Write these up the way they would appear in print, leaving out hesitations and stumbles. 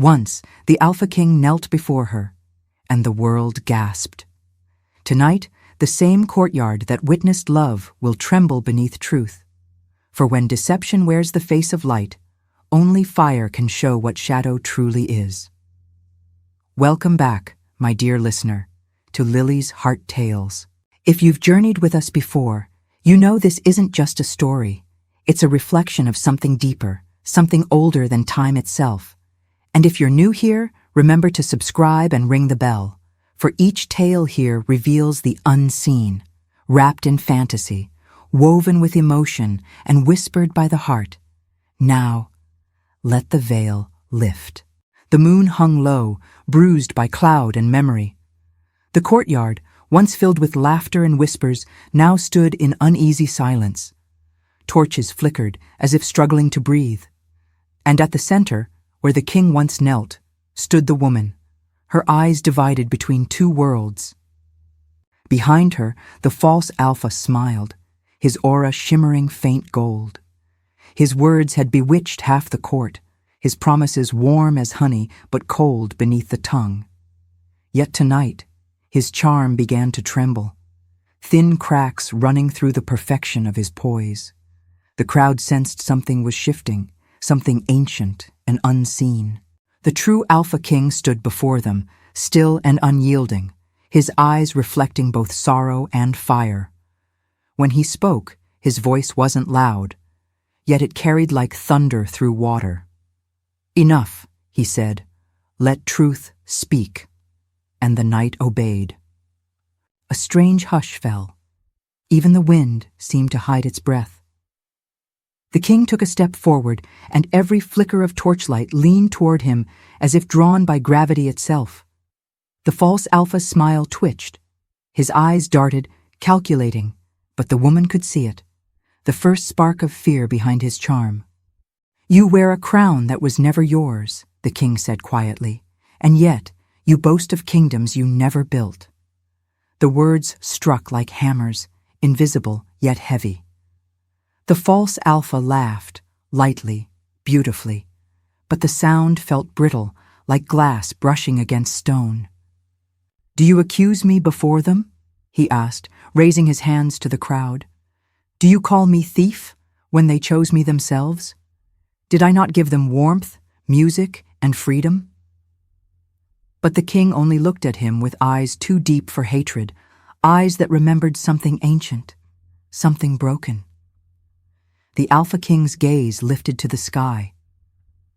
Once, the Alpha King knelt before her, and the world gasped. Tonight, the same courtyard that witnessed love will tremble beneath truth. For when deception wears the face of light, only fire can show what shadow truly is. Welcome back, my dear listener, to Lily's Heart Tales. If you've journeyed with us before, you know this isn't just a story. It's a reflection of something deeper, something older than time itself. And if you're new here, remember to subscribe and ring the bell, for each tale here reveals the unseen, wrapped in fantasy, woven with emotion, and whispered by the heart. Now, let the veil lift. The moon hung low, bruised by cloud and memory. The courtyard, once filled with laughter and whispers, now stood in uneasy silence. Torches flickered as if struggling to breathe. And at the center, where the king once knelt, stood the woman, her eyes divided between two worlds. Behind her, the false Alpha smiled, his aura shimmering faint gold. His words had bewitched half the court, his promises warm as honey but cold beneath the tongue. Yet tonight, his charm began to tremble, thin cracks running through the perfection of his poise. The crowd sensed something was shifting, something ancient and unseen. The true Alpha King stood before them, still and unyielding, his eyes reflecting both sorrow and fire. When he spoke, his voice wasn't loud, yet it carried like thunder through water. "Enough," he said. "Let truth speak." And the night obeyed. A strange hush fell. Even the wind seemed to hide its breath. The king took a step forward, and every flicker of torchlight leaned toward him as if drawn by gravity itself. The false Alpha's smile twitched. His eyes darted, calculating, but the woman could see it, the first spark of fear behind his charm. "You wear a crown that was never yours," the king said quietly, "and yet you boast of kingdoms you never built." The words struck like hammers, invisible yet heavy. The false Alpha laughed, lightly, beautifully, but the sound felt brittle, like glass brushing against stone. "Do you accuse me before them?" he asked, raising his hands to the crowd. "Do you call me thief when they chose me themselves? Did I not give them warmth, music, and freedom?" But the king only looked at him with eyes too deep for hatred, eyes that remembered something ancient, something broken. The Alpha King's gaze lifted to the sky.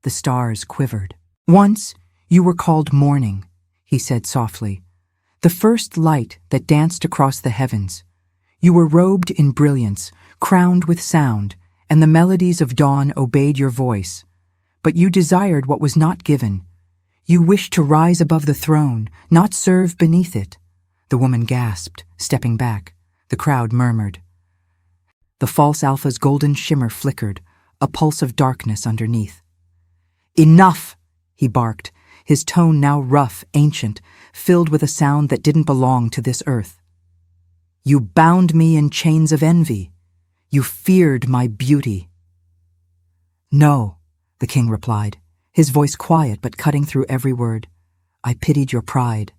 The stars quivered. "Once you were called morning," he said softly, "the first light that danced across the heavens. You were robed in brilliance, crowned with sound, and the melodies of dawn obeyed your voice. But you desired what was not given. You wished to rise above the throne, not serve beneath it." The woman gasped, stepping back. The crowd murmured. The false Alpha's golden shimmer flickered, a pulse of darkness underneath. "Enough!" he barked, his tone now rough, ancient, filled with a sound that didn't belong to this earth. "You bound me in chains of envy. You feared my beauty." "No," the king replied, his voice quiet but cutting through every word. "I pitied your pride."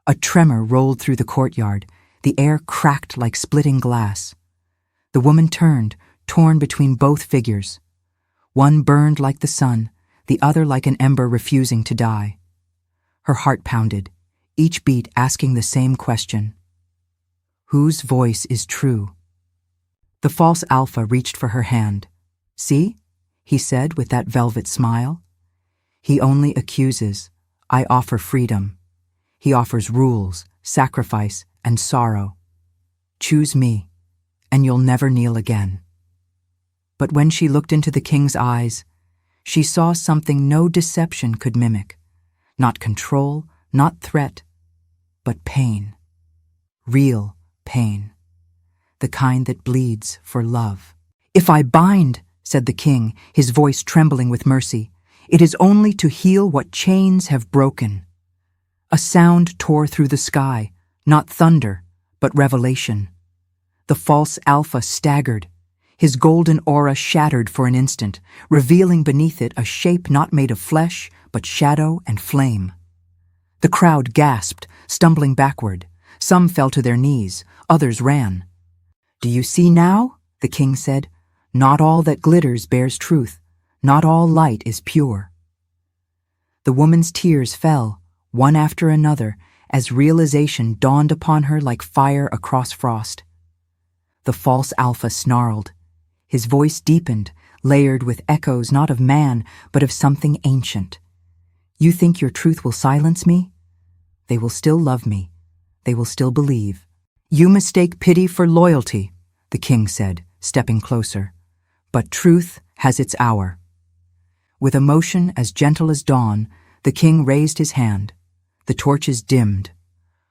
A tremor rolled through the courtyard. The air cracked like splitting glass. The woman turned, torn between both figures. One burned like the sun, the other like an ember refusing to die. Her heart pounded, each beat asking the same question. Whose voice is true? The false Alpha reached for her hand. "See?" he said with that velvet smile. "He only accuses. I offer freedom. He offers rules, sacrifice, and sorrow. Choose me, and you'll never kneel again." But when she looked into the king's eyes, she saw something no deception could mimic. Not control, not threat, but pain. Real pain. The kind that bleeds for love. "If I bind," said the king, his voice trembling with mercy, "it is only to heal what chains have broken." A sound tore through the sky, not thunder, but revelation. The false Alpha staggered, his golden aura shattered for an instant, revealing beneath it a shape not made of flesh, but shadow and flame. The crowd gasped, stumbling backward. Some fell to their knees, others ran. "Do you see now?" the king said. "Not all that glitters bears truth. Not all light is pure." The woman's tears fell, one after another, as realization dawned upon her like fire across frost. The false alpha snarled. His voice deepened, layered with echoes not of man, but of something ancient. "You think your truth will silence me? They will still love me. They will still believe." "You mistake pity for loyalty," the king said, stepping closer. "But truth has its hour." With a motion as gentle as dawn, the king raised his hand. The torches dimmed.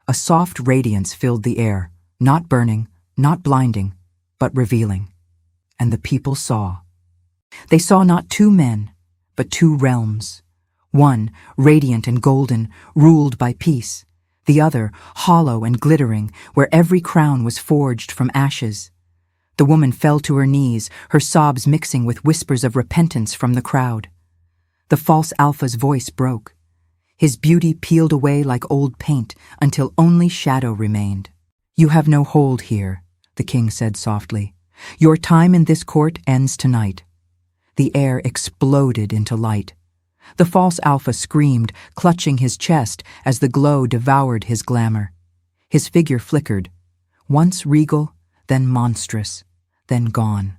A soft radiance filled the air, not burning, not blinding, but revealing. And the people saw. They saw not two men, but two realms. One, radiant and golden, ruled by peace. The other, hollow and glittering, where every crown was forged from ashes. The woman fell to her knees, her sobs mixing with whispers of repentance from the crowd. The false alpha's voice broke. His beauty peeled away like old paint until only shadow remained. "You have no hold here," the king said softly. "Your time in this court ends tonight." The air exploded into light. The false alpha screamed, clutching his chest as the glow devoured his glamour. His figure flickered, once regal, then monstrous, then gone.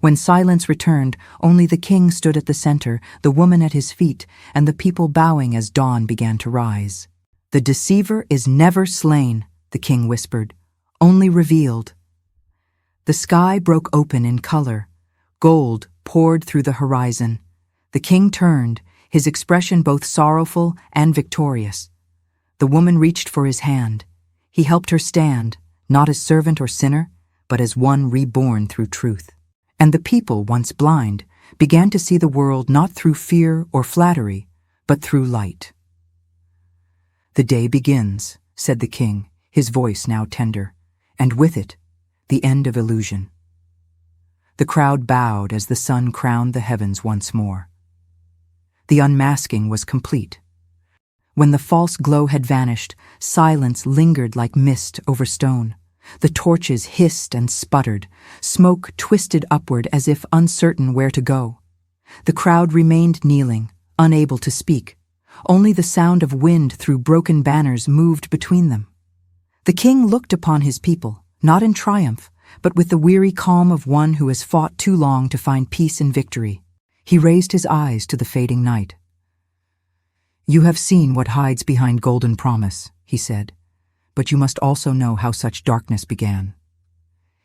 When silence returned, only the king stood at the center, the woman at his feet, and the people bowing as dawn began to rise. "The deceiver is never slain," the king whispered, "only revealed." The sky broke open in color. Gold poured through the horizon. The king turned, his expression both sorrowful and victorious. The woman reached for his hand. He helped her stand, not as servant or sinner, but as one reborn through truth. And the people, once blind, began to see the world not through fear or flattery, but through light. "The day begins," said the king, his voice now tender, and with it, the end of illusion. The crowd bowed as the sun crowned the heavens once more. The unmasking was complete. When the false glow had vanished, silence lingered like mist over stone. The torches hissed and sputtered, smoke twisted upward as if uncertain where to go. The crowd remained kneeling, unable to speak. Only the sound of wind through broken banners moved between them. The king looked upon his people, not in triumph, but with the weary calm of one who has fought too long to find peace in victory. He raised his eyes to the fading night. "You have seen what hides behind golden promise," he said, "but you must also know how such darkness began."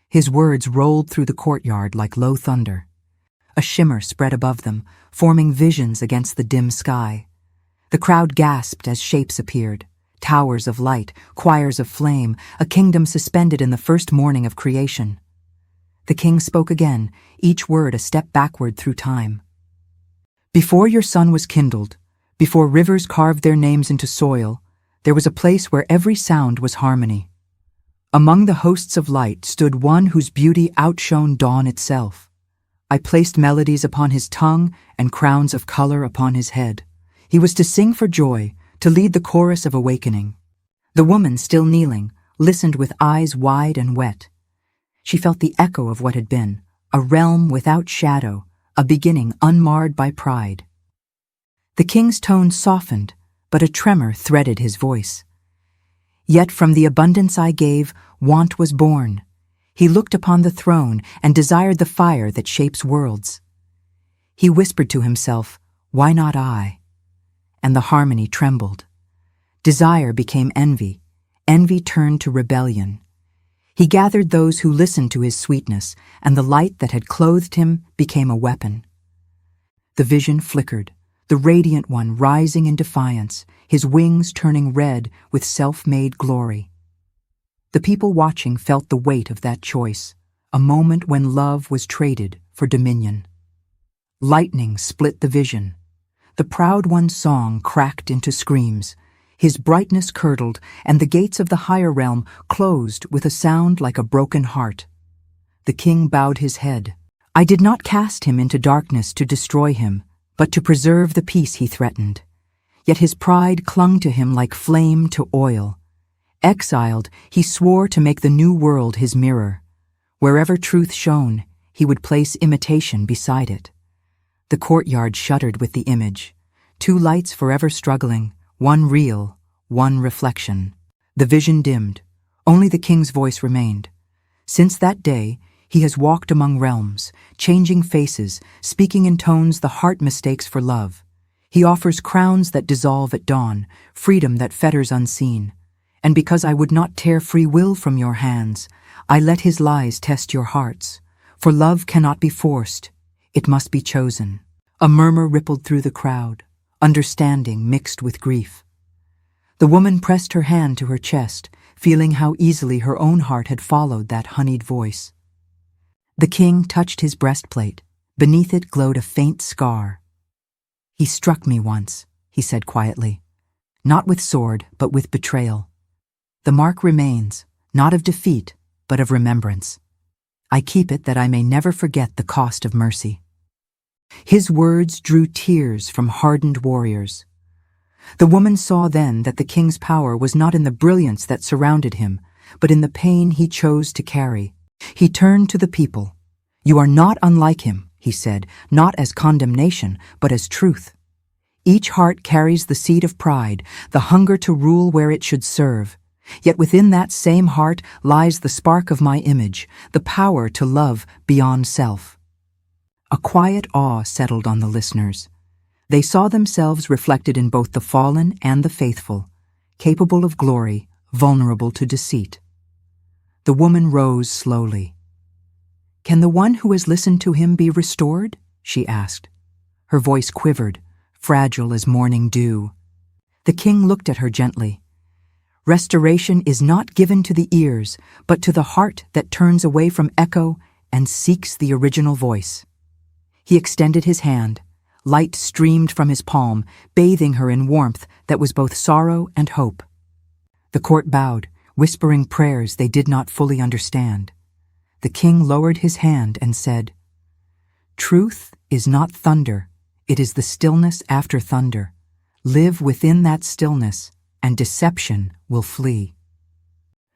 His words rolled through the courtyard like low thunder. A shimmer spread above them, forming visions against the dim sky. The crowd gasped as shapes appeared. Towers of light, choirs of flame, a kingdom suspended in the first morning of creation. The king spoke again, each word a step backward through time. "Before your sun was kindled, before rivers carved their names into soil, there was a place where every sound was harmony. Among the hosts of light stood one whose beauty outshone dawn itself. I placed melodies upon his tongue and crowns of color upon his head. He was to sing for joy, to lead the chorus of awakening." The woman, still kneeling, listened with eyes wide and wet. She felt the echo of what had been, a realm without shadow, a beginning unmarred by pride. The king's tone softened, but a tremor threaded his voice. "Yet from the abundance I gave, want was born. He looked upon the throne and desired the fire that shapes worlds. He whispered to himself, 'Why not I?' And the harmony trembled. Desire became envy. Envy turned to rebellion. He gathered those who listened to his sweetness, and the light that had clothed him became a weapon. The vision flickered, the radiant one rising in defiance, his wings turning red with self-made glory. The people watching felt the weight of that choice, a moment when love was traded for dominion. Lightning split the vision. The proud one's song cracked into screams. His brightness curdled, and the gates of the higher realm closed with a sound like a broken heart. The king bowed his head. "I did not cast him into darkness to destroy him, but to preserve the peace he threatened. Yet his pride clung to him like flame to oil. Exiled, he swore to make the new world his mirror. Wherever truth shone, he would place imitation beside it. The courtyard shuddered with the image. Two lights forever struggling, one real, one reflection. The vision dimmed. Only the king's voice remained. Since that day, he has walked among realms, changing faces, speaking in tones the heart mistakes for love. He offers crowns that dissolve at dawn, freedom that fetters unseen. And because I would not tear free will from your hands, I let his lies test your hearts. For love cannot be forced, it must be chosen. A murmur rippled through the crowd, understanding mixed with grief. The woman pressed her hand to her chest, feeling how easily her own heart had followed that honeyed voice. The king touched his breastplate. Beneath it glowed a faint scar. He struck me once, he said quietly. Not with sword, but with betrayal. The mark remains, not of defeat, but of remembrance. I keep it that I may never forget the cost of mercy. His words drew tears from hardened warriors. The woman saw then that the king's power was not in the brilliance that surrounded him, but in the pain he chose to carry. He turned to the people. You are not unlike him, he said, not as condemnation, but as truth. Each heart carries the seed of pride, the hunger to rule where it should serve. Yet within that same heart lies the spark of my image, the power to love beyond self. A quiet awe settled on the listeners. They saw themselves reflected in both the fallen and the faithful, capable of glory, vulnerable to deceit. The woman rose slowly. Can the one who has listened to him be restored? She asked. Her voice quivered, fragile as morning dew. The king looked at her gently. Restoration is not given to the ears, but to the heart that turns away from echo and seeks the original voice. He extended his hand. Light streamed from his palm, bathing her in warmth that was both sorrow and hope. The court bowed, whispering prayers they did not fully understand. The king lowered his hand and said, Truth is not thunder, it is the stillness after thunder. Live within that stillness, and deception will flee.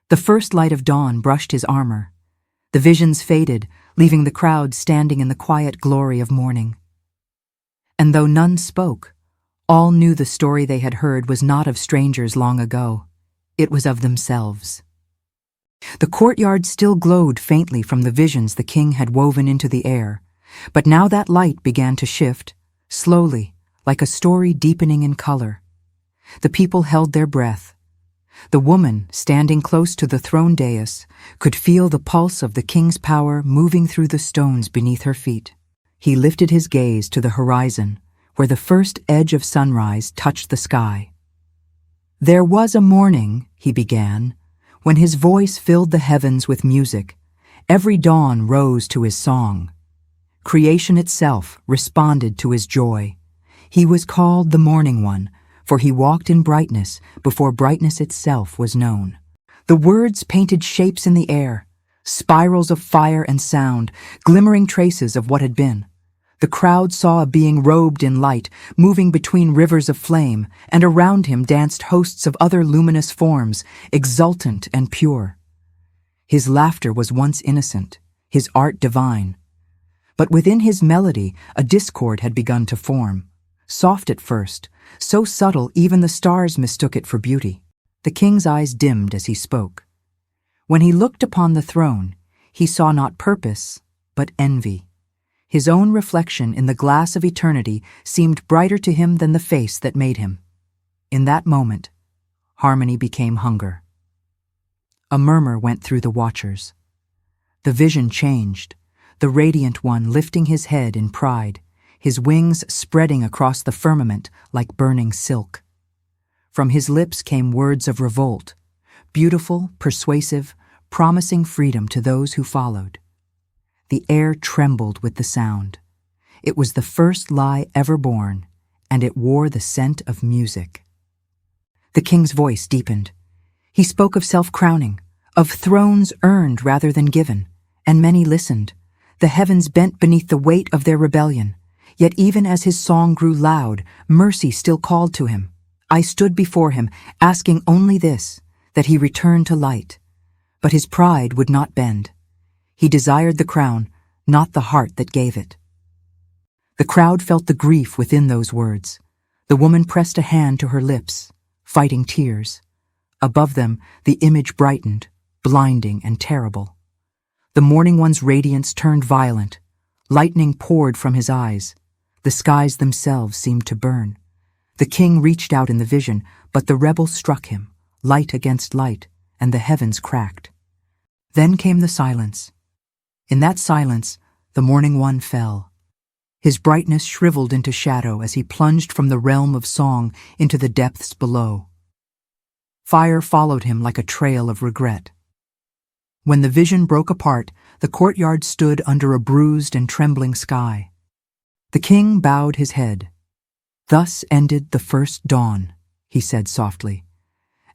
The first light of dawn brushed his armor. The visions faded, leaving the crowd standing in the quiet glory of morning. And though none spoke, all knew the story they had heard was not of strangers long ago. It was of themselves. The courtyard still glowed faintly from the visions the king had woven into the air, but now that light began to shift, slowly, like a story deepening in color. The people held their breath. The woman, standing close to the throne dais, could feel the pulse of the king's power moving through the stones beneath her feet. He lifted his gaze to the horizon, where the first edge of sunrise touched the sky. There was a morning, he began, when his voice filled the heavens with music. Every dawn rose to his song. Creation itself responded to his joy. He was called the Morning One, for he walked in brightness before brightness itself was known. The words painted shapes in the air, spirals of fire and sound, glimmering traces of what had been. The crowd saw a being robed in light, moving between rivers of flame, and around him danced hosts of other luminous forms, exultant and pure. His laughter was once innocent, his art divine. But within his melody, a discord had begun to form. Soft at first, so subtle even the stars mistook it for beauty. The king's eyes dimmed as he spoke. When he looked upon the throne, he saw not purpose, but envy. His own reflection in the glass of eternity seemed brighter to him than the face that made him. In that moment, harmony became hunger. A murmur went through the watchers. The vision changed, the radiant one lifting his head in pride, his wings spreading across the firmament like burning silk. From his lips came words of revolt, beautiful, persuasive, promising freedom to those who followed. The air trembled with the sound. It was the first lie ever born, and it wore the scent of music. The king's voice deepened. He spoke of self-crowning, of thrones earned rather than given, and many listened. The heavens bent beneath the weight of their rebellion. Yet even as his song grew loud, mercy still called to him. I stood before him, asking only this, that he return to light. But his pride would not bend. He desired the crown, not the heart that gave it. The crowd felt the grief within those words. The woman pressed a hand to her lips, fighting tears. Above them, the image brightened, blinding and terrible. The Morning One's radiance turned violent. Lightning poured from his eyes. The skies themselves seemed to burn. The king reached out in the vision, but the rebel struck him, light against light, and the heavens cracked. Then came the silence. In that silence, the Morning One fell. His brightness shriveled into shadow as he plunged from the realm of song into the depths below. Fire followed him like a trail of regret. When the vision broke apart, the courtyard stood under a bruised and trembling sky. The king bowed his head. "Thus ended the first dawn," he said softly,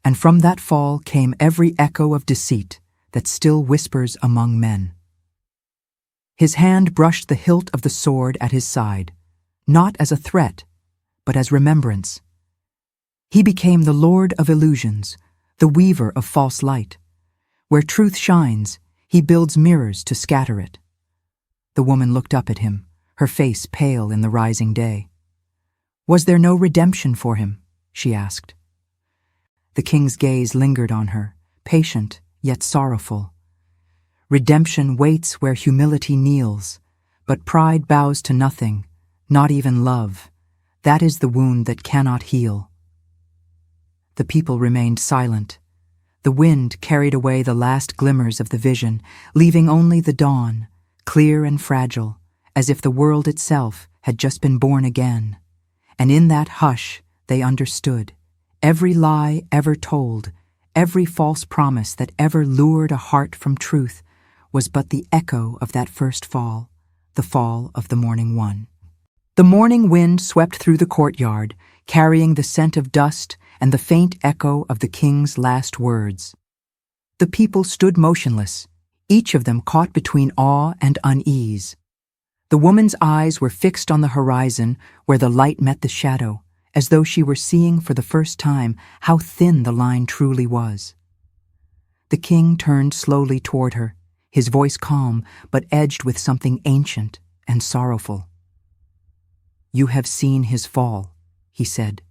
"and from that fall came every echo of deceit that still whispers among men." His hand brushed the hilt of the sword at his side, not as a threat, but as remembrance. He became the lord of illusions, the weaver of false light. Where truth shines, he builds mirrors to scatter it. The woman looked up at him, her face pale in the rising day. "Was there no redemption for him?" she asked. The king's gaze lingered on her, patient yet sorrowful. Redemption waits where humility kneels, but pride bows to nothing, not even love. That is the wound that cannot heal. The people remained silent. The wind carried away the last glimmers of the vision, leaving only the dawn, clear and fragile, as if the world itself had just been born again. And in that hush they understood. Every lie ever told, every false promise that ever lured a heart from truth was but the echo of that first fall, the fall of the Morning One. The morning wind swept through the courtyard, carrying the scent of dust and the faint echo of the king's last words. The people stood motionless, each of them caught between awe and unease. The woman's eyes were fixed on the horizon where the light met the shadow, as though she were seeing for the first time how thin the line truly was. The king turned slowly toward her, his voice calm but edged with something ancient and sorrowful. "You have seen his fall," he said.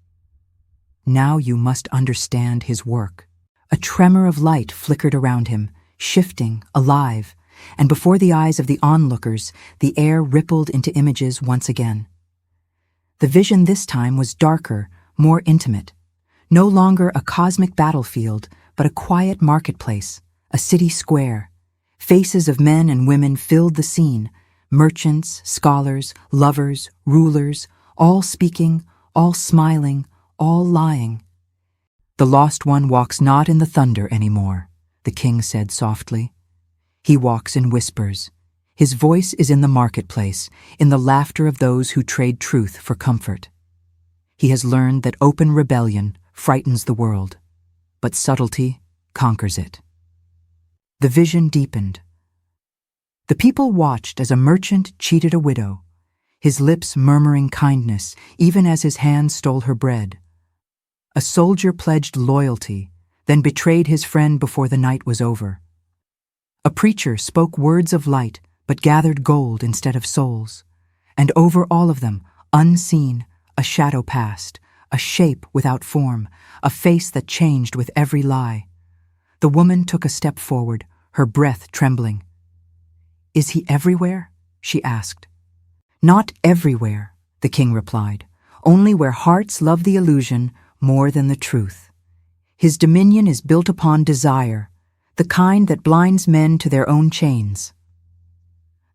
"Now you must understand his work." A tremor of light flickered around him, shifting, alive, and before the eyes of the onlookers, the air rippled into images once again. The vision this time was darker, more intimate. No longer a cosmic battlefield, but a quiet marketplace, a city square. Faces of men and women filled the scene, merchants, scholars, lovers, rulers, all speaking, all smiling, all lying. "The lost one walks not in the thunder anymore," the king said softly. "He walks in whispers. His voice is in the marketplace, in the laughter of those who trade truth for comfort. He has learned that open rebellion frightens the world, but subtlety conquers it." The vision deepened. The people watched as a merchant cheated a widow, his lips murmuring kindness even as his hands stole her bread. A soldier pledged loyalty, then betrayed his friend before the night was over. A preacher spoke words of light, but gathered gold instead of souls. And over all of them, unseen, a shadow passed, a shape without form, a face that changed with every lie. The woman took a step forward, her breath trembling. "Is he everywhere?" she asked. "Not everywhere," the king replied, "only where hearts love the illusion more than the truth. His dominion is built upon desire, the kind that blinds men to their own chains."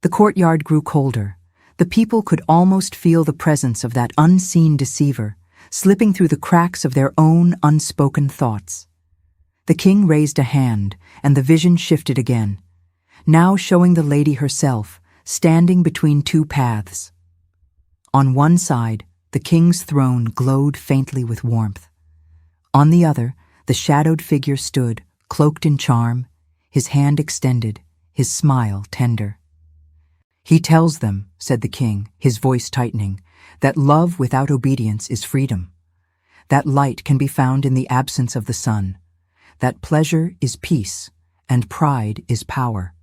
The courtyard grew colder. The people could almost feel the presence of that unseen deceiver, slipping through the cracks of their own unspoken thoughts. The king raised a hand, and the vision shifted again, now showing the lady herself, standing between two paths. On one side, the king's throne glowed faintly with warmth. On the other, the shadowed figure stood, cloaked in charm, his hand extended, his smile tender. "He tells them," said the king, his voice tightening, "that love without obedience is freedom. That light can be found in the absence of the sun. That pleasure is peace, and pride is power.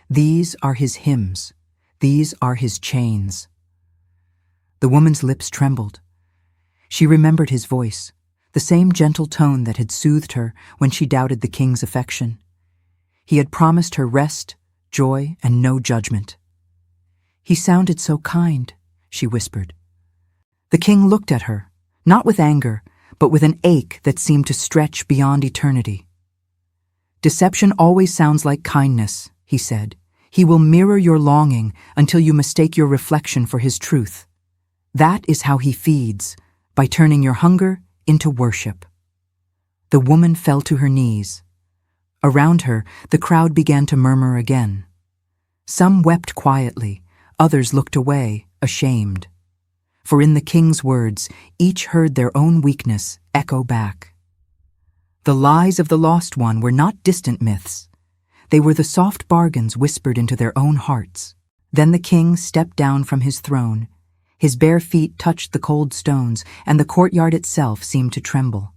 These are his hymns. These are his chains. The woman's lips trembled. She remembered his voice, the same gentle tone that had soothed her when she doubted the king's affection. He had promised her rest, joy, and no judgment. "He sounded so kind," she whispered. The king looked at her, not with anger, but with an ache that seemed to stretch beyond eternity. "Deception always sounds like kindness," he said. "He will mirror your longing until you mistake your reflection for his truth. That is how he feeds, by turning your hunger into worship." The woman fell to her knees. Around her, the crowd began to murmur again. Some wept quietly, others looked away, ashamed. For in the king's words, each heard their own weakness echo back. The lies of the lost one were not distant myths. They were the soft bargains whispered into their own hearts. Then the king stepped down from his throne. His bare feet touched the cold stones, and the courtyard itself seemed to tremble.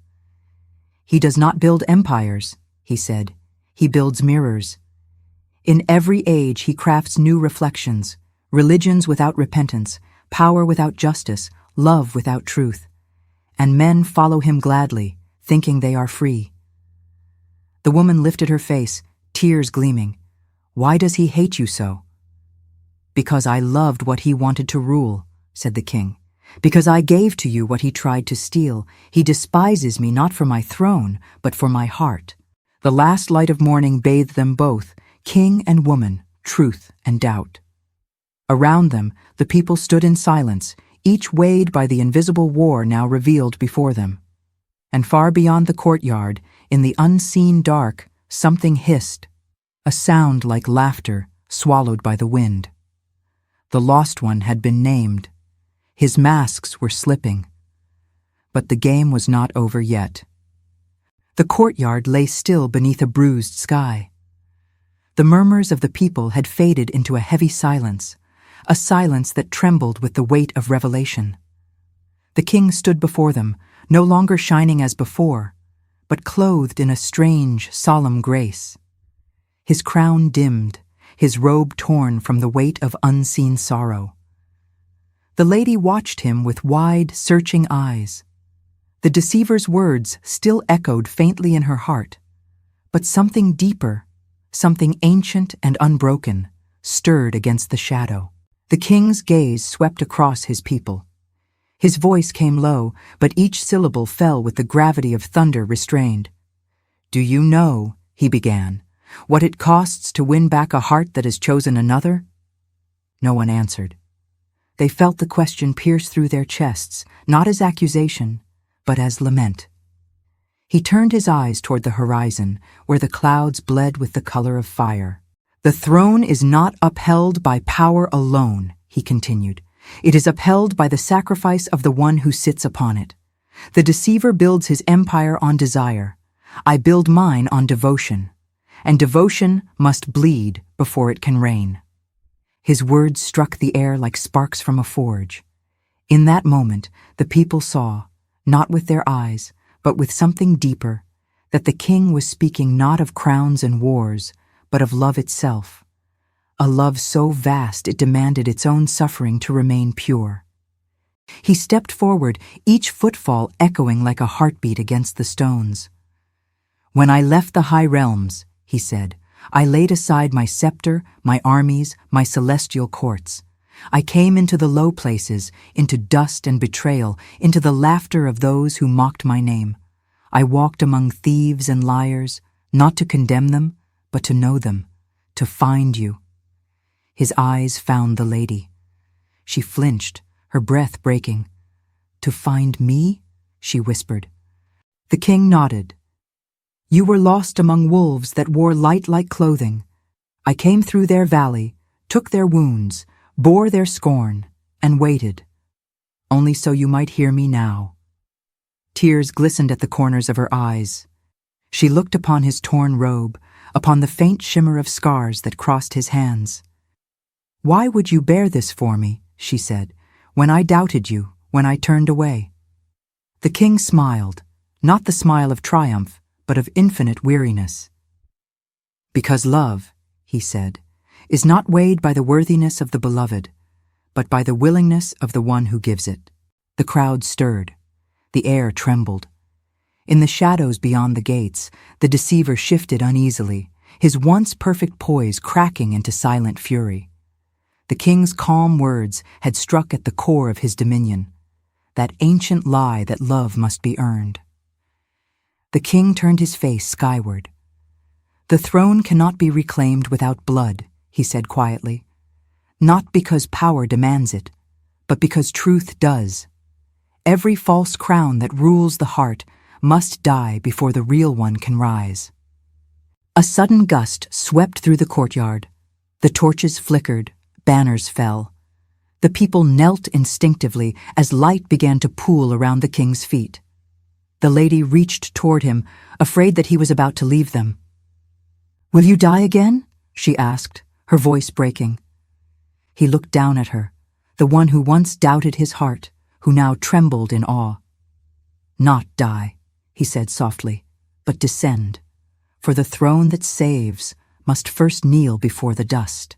"He does not build empires," he said. "He builds mirrors. In every age he crafts new reflections, religions without repentance, power without justice, love without truth. And men follow him gladly, thinking they are free." The woman lifted her face, tears gleaming. "Why does he hate you so?" "Because I loved what he wanted to rule," said the king. "Because I gave to you what he tried to steal. He despises me not for my throne, but for my heart." The last light of morning bathed them both, king and woman, truth and doubt. Around them, the people stood in silence, each weighed by the invisible war now revealed before them. And far beyond the courtyard, in the unseen dark, something hissed, a sound like laughter swallowed by the wind. The lost one had been named. His masks were slipping. But the game was not over yet. The courtyard lay still beneath a bruised sky. The murmurs of the people had faded into a heavy silence, a silence that trembled with the weight of revelation. The king stood before them, no longer shining as before, but clothed in a strange, solemn grace. His crown dimmed, his robe torn from the weight of unseen sorrow. The lady watched him with wide, searching eyes. The deceiver's words still echoed faintly in her heart, but something deeper, something ancient and unbroken, stirred against the shadow. The king's gaze swept across his people. His voice came low, but each syllable fell with the gravity of thunder restrained. "Do you know," he began, "what it costs to win back a heart that has chosen another?" No one answered. They felt the question pierce through their chests, not as accusation, but as lament. He turned his eyes toward the horizon, where the clouds bled with the color of fire. "The throne is not upheld by power alone," he continued. "It is upheld by the sacrifice of the one who sits upon it. The deceiver builds his empire on desire. I build mine on devotion. And devotion must bleed before it can reign." His words struck the air like sparks from a forge. In that moment, the people saw, not with their eyes, but with something deeper, that the king was speaking not of crowns and wars, but of love itself, a love so vast it demanded its own suffering to remain pure. He stepped forward, each footfall echoing like a heartbeat against the stones. "When I left the high realms," he said, "I laid aside my scepter, my armies, my celestial courts. I came into the low places, into dust and betrayal, into the laughter of those who mocked my name. I walked among thieves and liars, not to condemn them, but to know them, to find you." His eyes found the lady. She flinched, her breath breaking. "To find me?" she whispered. The king nodded. "You were lost among wolves that wore light like clothing. I came through their valley, took their wounds, bore their scorn, and waited, only so you might hear me now." Tears glistened at the corners of her eyes. She looked upon his torn robe, upon the faint shimmer of scars that crossed his hands. "Why would you bear this for me," she said, "when I doubted you, when I turned away?" The king smiled, not the smile of triumph, but of infinite weariness. "Because love," he said, "is not weighed by the worthiness of the beloved, but by the willingness of the one who gives it." The crowd stirred. The air trembled. In the shadows beyond the gates, the deceiver shifted uneasily, his once perfect poise cracking into silent fury. The king's calm words had struck at the core of his dominion, that ancient lie that love must be earned. The king turned his face skyward. "The throne cannot be reclaimed without blood," he said quietly. "Not because power demands it, but because truth does. Every false crown that rules the heart must die before the real one can rise." A sudden gust swept through the courtyard. The torches flickered, banners fell. The people knelt instinctively as light began to pool around the king's feet. The lady reached toward him, afraid that he was about to leave them. "Will you die again?" she asked, her voice breaking. He looked down at her, the one who once doubted his heart, who now trembled in awe. "Not die," he said softly, "but descend, for the throne that saves must first kneel before the dust."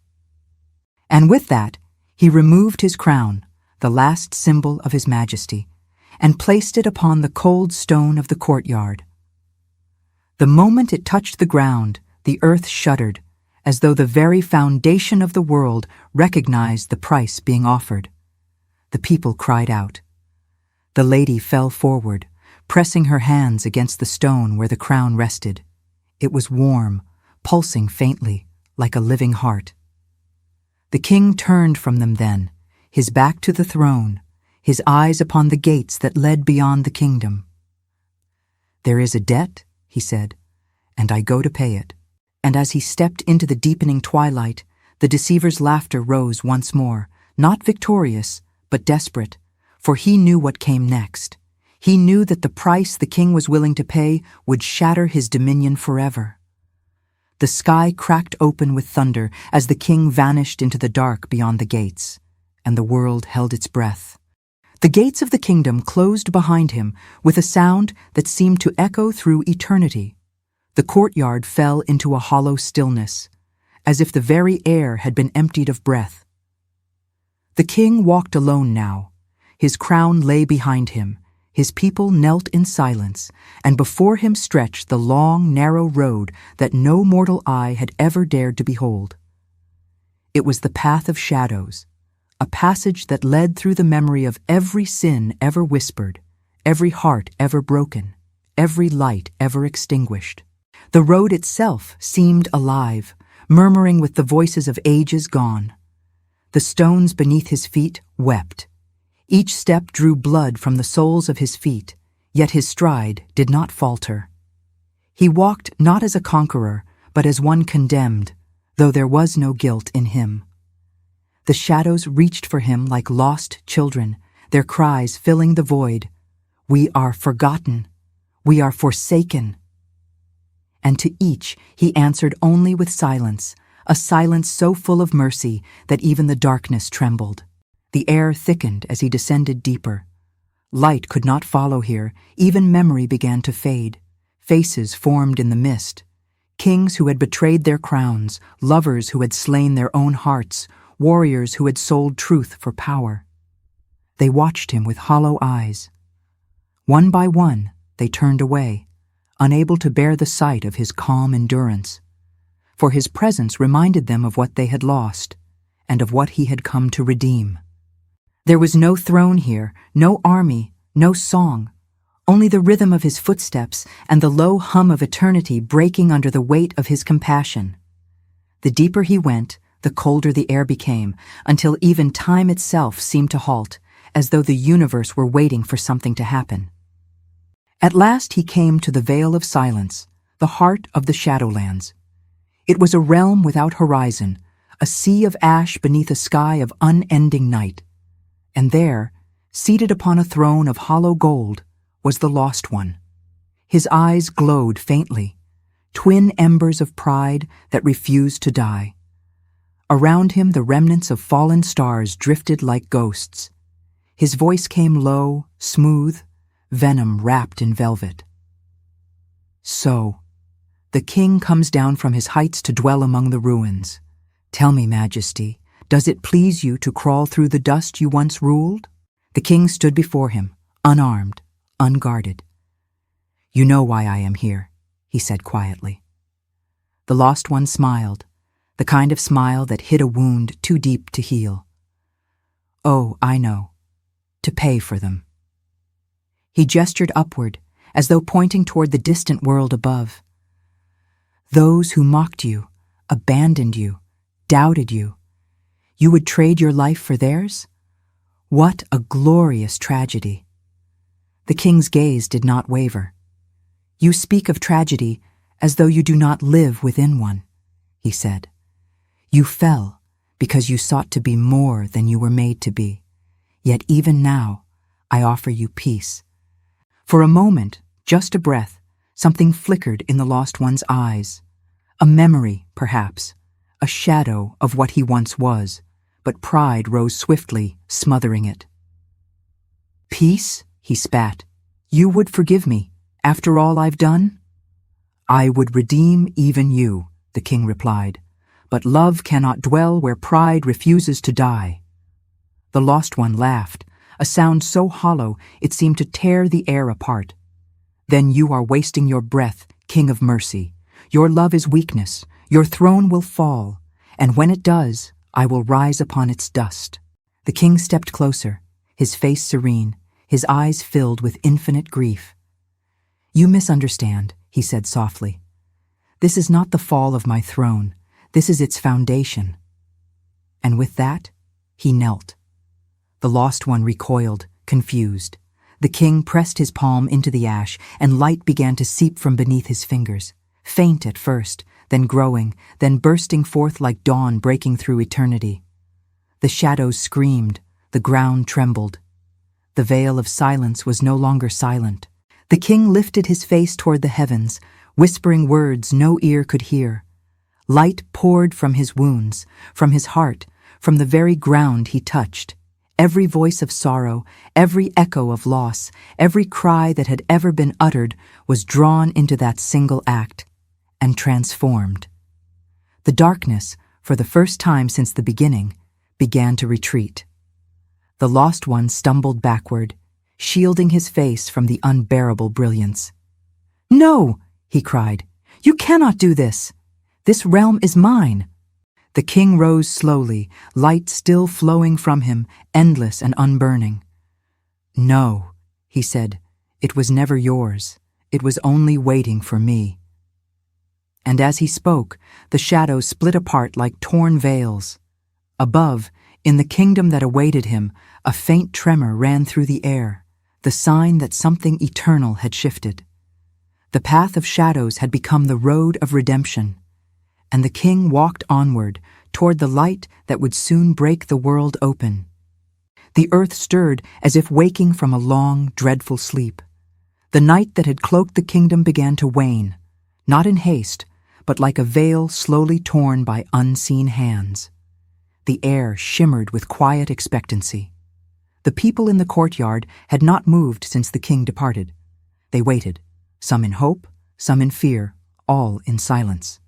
And with that, he removed his crown, the last symbol of his majesty, and placed it upon the cold stone of the courtyard. The moment it touched the ground, the earth shuddered, as though the very foundation of the world recognized the price being offered. The people cried out. The lady fell forward, pressing her hands against the stone where the crown rested. It was warm, pulsing faintly, like a living heart. The king turned from them then, his back to the throne, his eyes upon the gates that led beyond the kingdom. "There is a debt," he said, "and I go to pay it." And as he stepped into the deepening twilight, the deceiver's laughter rose once more, not victorious, but desperate, for he knew what came next. He knew that the price the king was willing to pay would shatter his dominion forever. The sky cracked open with thunder as the king vanished into the dark beyond the gates, and the world held its breath. The gates of the kingdom closed behind him with a sound that seemed to echo through eternity. The courtyard fell into a hollow stillness, as if the very air had been emptied of breath. The king walked alone now. His crown lay behind him, his people knelt in silence, and before him stretched the long, narrow road that no mortal eye had ever dared to behold. It was the path of shadows, a passage that led through the memory of every sin ever whispered, every heart ever broken, every light ever extinguished. The road itself seemed alive, murmuring with the voices of ages gone. The stones beneath his feet wept. Each step drew blood from the soles of his feet, yet his stride did not falter. He walked not as a conqueror, but as one condemned, though there was no guilt in him. The shadows reached for him like lost children, their cries filling the void. "We are forgotten. We are forsaken." And to each he answered only with silence, a silence so full of mercy that even the darkness trembled. The air thickened as he descended deeper. Light could not follow here, even memory began to fade. Faces formed in the mist. Kings who had betrayed their crowns, lovers who had slain their own hearts, warriors who had sold truth for power. They watched him with hollow eyes. One by one, they turned away, unable to bear the sight of his calm endurance. For his presence reminded them of what they had lost, and of what he had come to redeem. There was no throne here, no army, no song, only the rhythm of his footsteps and the low hum of eternity breaking under the weight of his compassion. The deeper he went, the colder the air became, until even time itself seemed to halt, as though the universe were waiting for something to happen. At last he came to the Vale of Silence, the heart of the Shadowlands. It was a realm without horizon, a sea of ash beneath a sky of unending night. And there, seated upon a throne of hollow gold, was the Lost One. His eyes glowed faintly, twin embers of pride that refused to die. Around him the remnants of fallen stars drifted like ghosts. His voice came low, smooth, venom wrapped in velvet. So, the king comes down from his heights to dwell among the ruins. Tell me, Majesty, does it please you to crawl through the dust you once ruled? The king stood before him, unarmed, unguarded. You know why I am here, he said quietly. The lost one smiled, the kind of smile that hid a wound too deep to heal. Oh, I know. To pay for them. He gestured upward, as though pointing toward the distant world above. Those who mocked you, abandoned you, doubted you, you would trade your life for theirs? What a glorious tragedy. The king's gaze did not waver. You speak of tragedy as though you do not live within one, he said. You fell because you sought to be more than you were made to be. Yet even now, I offer you peace. For a moment, just a breath, something flickered in the lost one's eyes. A memory, perhaps, a shadow of what he once was, but pride rose swiftly, smothering it. Peace, he spat. You would forgive me, after all I've done? I would redeem even you, the king replied, but love cannot dwell where pride refuses to die. The lost one laughed, a sound so hollow it seemed to tear the air apart. Then you are wasting your breath, King of Mercy. Your love is weakness, your throne will fall, and when it does, I will rise upon its dust. The king stepped closer, his face serene, his eyes filled with infinite grief. You misunderstand, he said softly. This is not the fall of my throne, this is its foundation. And with that, he knelt. The lost one recoiled, confused. The king pressed his palm into the ash, and light began to seep from beneath his fingers, faint at first, then growing, then bursting forth like dawn breaking through eternity. The shadows screamed, the ground trembled. The veil of silence was no longer silent. The king lifted his face toward the heavens, whispering words no ear could hear. Light poured from his wounds, from his heart, from the very ground he touched. Every voice of sorrow, every echo of loss, every cry that had ever been uttered was drawn into that single act and transformed. The darkness, for the first time since the beginning, began to retreat. The lost one stumbled backward, shielding his face from the unbearable brilliance. No, he cried, you cannot do this. This realm is mine. The king rose slowly, light still flowing from him, endless and unburning. No, he said, it was never yours. It was only waiting for me. And as he spoke, the shadows split apart like torn veils. Above, in the kingdom that awaited him, a faint tremor ran through the air, the sign that something eternal had shifted. The path of shadows had become the road of redemption, and the king walked onward toward the light that would soon break the world open. The earth stirred as if waking from a long, dreadful sleep. The night that had cloaked the kingdom began to wane, not in haste, but like a veil slowly torn by unseen hands. The air shimmered with quiet expectancy. The people in the courtyard had not moved since the king departed. They waited, some in hope, some in fear, all in silence.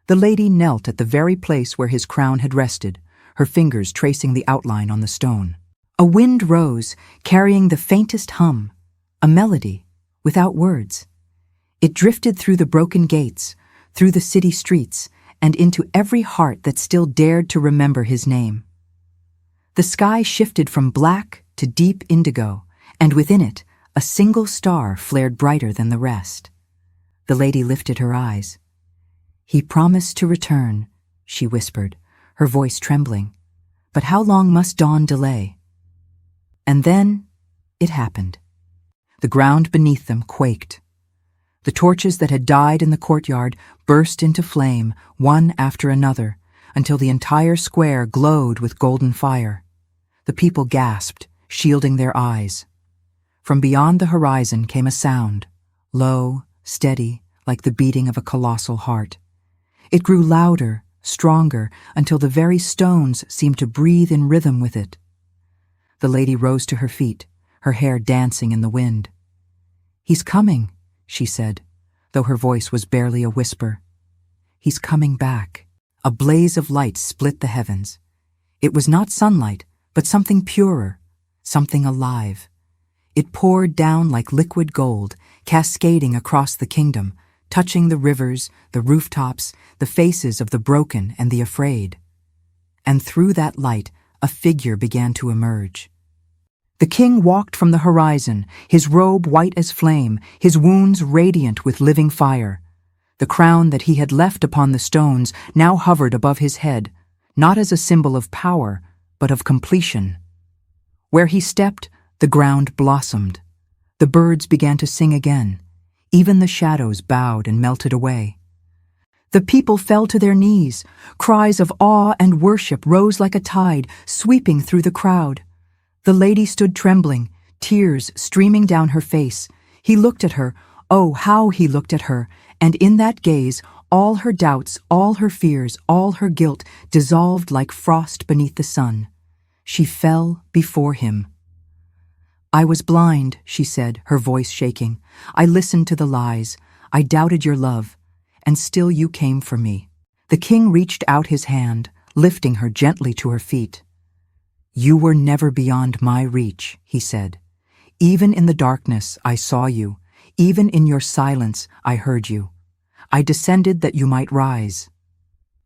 The lady knelt at the very place where his crown had rested, her fingers tracing the outline on the stone. A wind rose, carrying the faintest hum, a melody, without words. It drifted through the broken gates, through the city streets, and into every heart that still dared to remember his name. The sky shifted from black to deep indigo, and within it, a single star flared brighter than the rest. The lady lifted her eyes. He promised to return, she whispered, her voice trembling. But how long must dawn delay? And then it happened. The ground beneath them quaked. The torches that had died in the courtyard burst into flame, one after another, until the entire square glowed with golden fire. The people gasped, shielding their eyes. From beyond the horizon came a sound, low, steady, like the beating of a colossal heart. It grew louder, stronger, until the very stones seemed to breathe in rhythm with it. The lady rose to her feet, her hair dancing in the wind. "He's coming," she said, though her voice was barely a whisper. "He's coming back." A blaze of light split the heavens. It was not sunlight, but something purer, something alive. It poured down like liquid gold, cascading across the kingdom, touching the rivers, the rooftops, the faces of the broken and the afraid. And through that light, a figure began to emerge. The king walked from the horizon, his robe white as flame, his wounds radiant with living fire. The crown that he had left upon the stones now hovered above his head, not as a symbol of power, but of completion. Where he stepped, the ground blossomed. The birds began to sing again. Even the shadows bowed and melted away. The people fell to their knees. Cries of awe and worship rose like a tide, sweeping through the crowd. The lady stood trembling, tears streaming down her face. He looked at her, oh, how he looked at her, and in that gaze, all her doubts, all her fears, all her guilt dissolved like frost beneath the sun. She fell before him. "I was blind," she said, her voice shaking. "I listened to the lies. I doubted your love, and still you came for me." The king reached out his hand, lifting her gently to her feet. "You were never beyond my reach," he said. "Even in the darkness I saw you. Even in your silence I heard you. I descended that you might rise."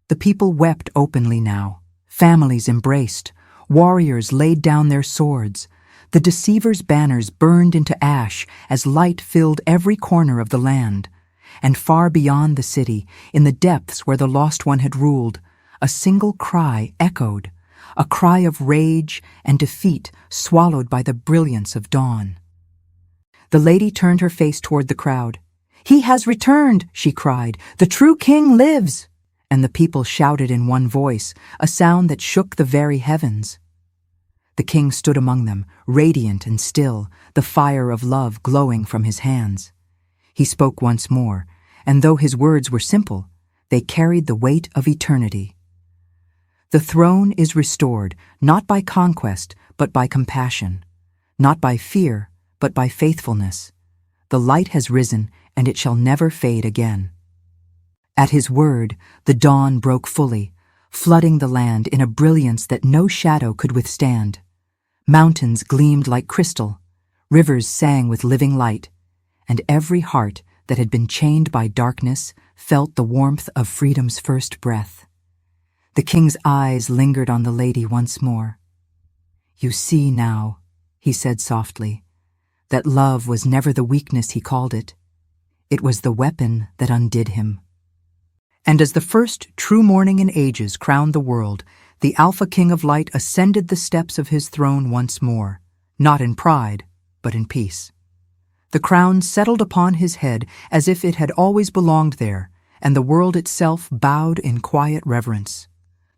The people wept openly now. Families embraced. Warriors laid down their swords. The deceiver's banners burned into ash as light filled every corner of the land. And far beyond the city, in the depths where the Lost One had ruled, a single cry echoed, a cry of rage and defeat swallowed by the brilliance of dawn. The lady turned her face toward the crowd. "He has returned," she cried. "The true king lives!" And the people shouted in one voice, a sound that shook the very heavens. The king stood among them, radiant and still, the fire of love glowing from his hands. He spoke once more, and though his words were simple, they carried the weight of eternity. "The throne is restored, not by conquest, but by compassion, not by fear, but by faithfulness. The light has risen, and it shall never fade again." At his word, the dawn broke fully, flooding the land in a brilliance that no shadow could withstand. Mountains gleamed like crystal, rivers sang with living light, and every heart that had been chained by darkness felt the warmth of freedom's first breath. The king's eyes lingered on the lady once more. "You see now," he said softly, "that love was never the weakness he called it. It was the weapon that undid him." And as the first true morning in ages crowned the world, the Alpha King of Light ascended the steps of his throne once more, not in pride, but in peace. The crown settled upon his head as if it had always belonged there, and the world itself bowed in quiet reverence.